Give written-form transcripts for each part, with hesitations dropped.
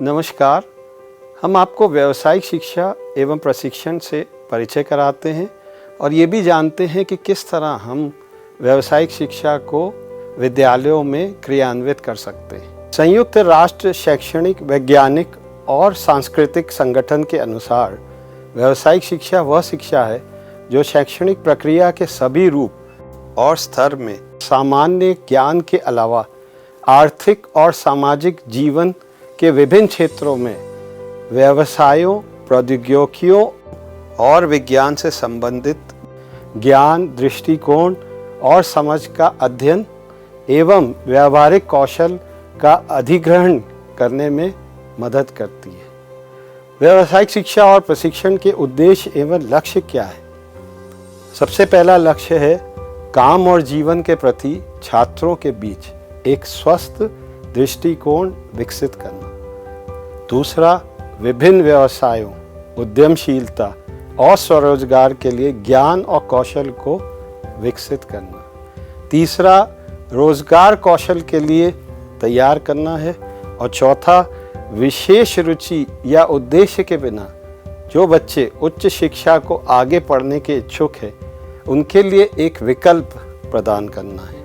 नमस्कार। हम आपको व्यावसायिक शिक्षा एवं प्रशिक्षण से परिचय कराते हैं और ये भी जानते हैं कि किस तरह हम व्यावसायिक शिक्षा को विद्यालयों में क्रियान्वित कर सकते हैं। संयुक्त राष्ट्र शैक्षणिक, वैज्ञानिक और सांस्कृतिक संगठन के अनुसार व्यावसायिक शिक्षा वह शिक्षा है जो शैक्षणिक प्रक्रिया के सभी रूप और स्तर में सामान्य ज्ञान के अलावा आर्थिक और सामाजिक जीवन के विभिन्न क्षेत्रों में व्यवसायों, प्रौद्योगिकियों और विज्ञान से संबंधित ज्ञान, दृष्टिकोण और समझ का अध्ययन एवं व्यावहारिक कौशल का अधिग्रहण करने में मदद करती है। व्यावसायिक शिक्षा और प्रशिक्षण के उद्देश्य एवं लक्ष्य क्या है? सबसे पहला लक्ष्य है काम और जीवन के प्रति छात्रों के बीच एक स्वस्थ दृष्टिकोण विकसित करना। दूसरा, विभिन्न व्यवसायों, उद्यमशीलता और स्वरोजगार के लिए ज्ञान और कौशल को विकसित करना। तीसरा, रोजगार कौशल के लिए तैयार करना है। और चौथा, विशेष रुचि या उद्देश्य के बिना जो बच्चे उच्च शिक्षा को आगे पढ़ने के इच्छुक हैं उनके लिए एक विकल्प प्रदान करना है।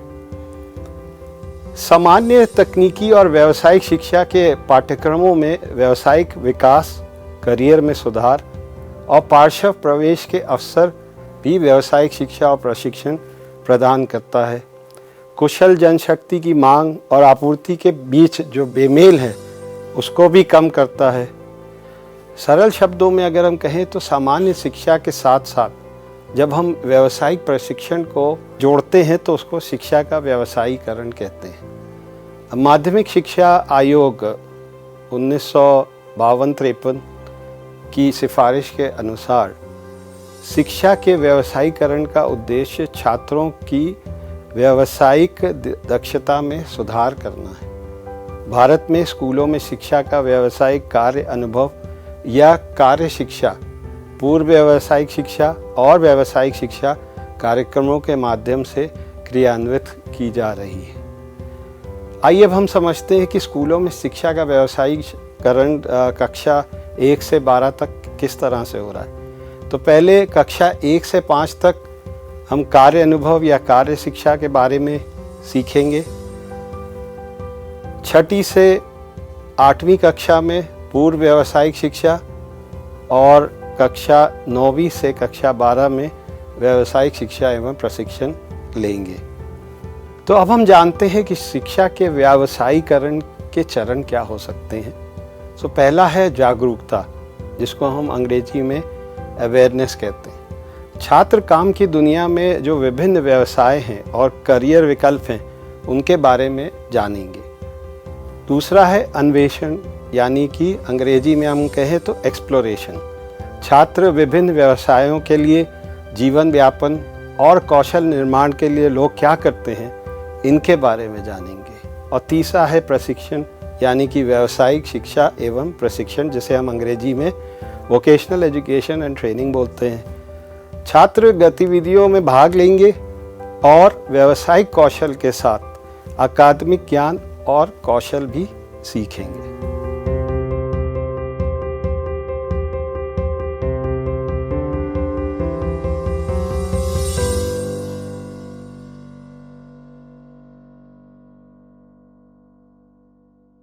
सामान्य तकनीकी और व्यावसायिक शिक्षा के पाठ्यक्रमों में व्यावसायिक विकास, करियर में सुधार और पार्श्व प्रवेश के अवसर भी व्यावसायिक शिक्षा और प्रशिक्षण प्रदान करता है। कुशल जनशक्ति की मांग और आपूर्ति के बीच जो बेमेल है उसको भी कम करता है। सरल शब्दों में अगर हम कहें तो सामान्य शिक्षा के साथ साथ जब हम व्यावसायिक प्रशिक्षण को जोड़ते हैं तो उसको शिक्षा का व्यावसायीकरण कहते हैं। माध्यमिक शिक्षा आयोग 1952-53 की सिफारिश के अनुसार शिक्षा के व्यावसायीकरण का उद्देश्य छात्रों की व्यावसायिक दक्षता में सुधार करना है। भारत में स्कूलों में शिक्षा का व्यावसायिक कार्य अनुभव या कार्य शिक्षा, पूर्व व्यावसायिक शिक्षा और व्यावसायिक शिक्षा कार्यक्रमों के माध्यम से क्रियान्वित की जा रही है। आइए अब हम समझते हैं कि स्कूलों में शिक्षा का व्यावसायीकरण कक्षा 1 से 12 तक किस तरह से हो रहा है। तो पहले कक्षा 1 से 5 तक हम कार्य अनुभव या कार्य शिक्षा के बारे में सीखेंगे। 6ठी से 8वीं कक्षा में पूर्व व्यावसायिक शिक्षा और कक्षा 9वीं से कक्षा 12 में व्यावसायिक शिक्षा एवं प्रशिक्षण लेंगे। तो अब हम जानते हैं कि शिक्षा के व्यावसायीकरण के चरण क्या हो सकते हैं। तो पहला है जागरूकता, जिसको हम अंग्रेजी में अवेयरनेस कहते हैं। छात्र काम की दुनिया में जो विभिन्न व्यवसाय हैं और करियर विकल्प हैं उनके बारे में जानेंगे। दूसरा है अन्वेषण, यानी कि अंग्रेजी में हम कहें तो एक्सप्लोरेशन। छात्र विभिन्न व्यवसायों के लिए जीवन व्यापन और कौशल निर्माण के लिए लोग क्या करते हैं इनके बारे में जानेंगे। और तीसरा है प्रशिक्षण, यानी कि व्यावसायिक शिक्षा एवं प्रशिक्षण, जिसे हम अंग्रेजी में वोकेशनल एजुकेशन एंड ट्रेनिंग बोलते हैं। छात्र गतिविधियों में भाग लेंगे और व्यावसायिक कौशल के साथ अकादमिक ज्ञान और कौशल भी सीखेंगे।